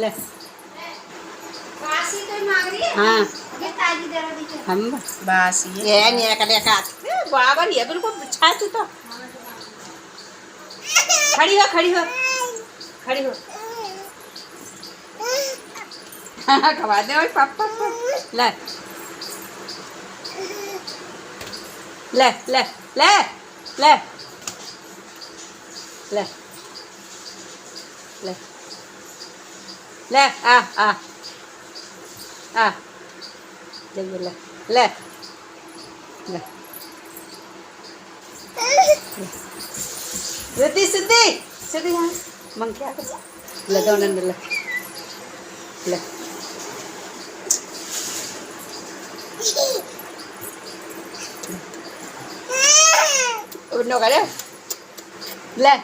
ले। बासी तो मांग रही है। हाँ ये ताजी दे रहा दीजिए। हम बासी ये नहीं कर देखा बराबर ये बिल्कुल छा तू तो खड़ी हो खड़ी हो खड़ी हो खवा दे ओए पापा ले ले ले ले ले ले ले ले आ ले ले ले ले Ruti sedih, sedih ya. Mangki aku. Le donan dulu. Le. Uno kada. Le,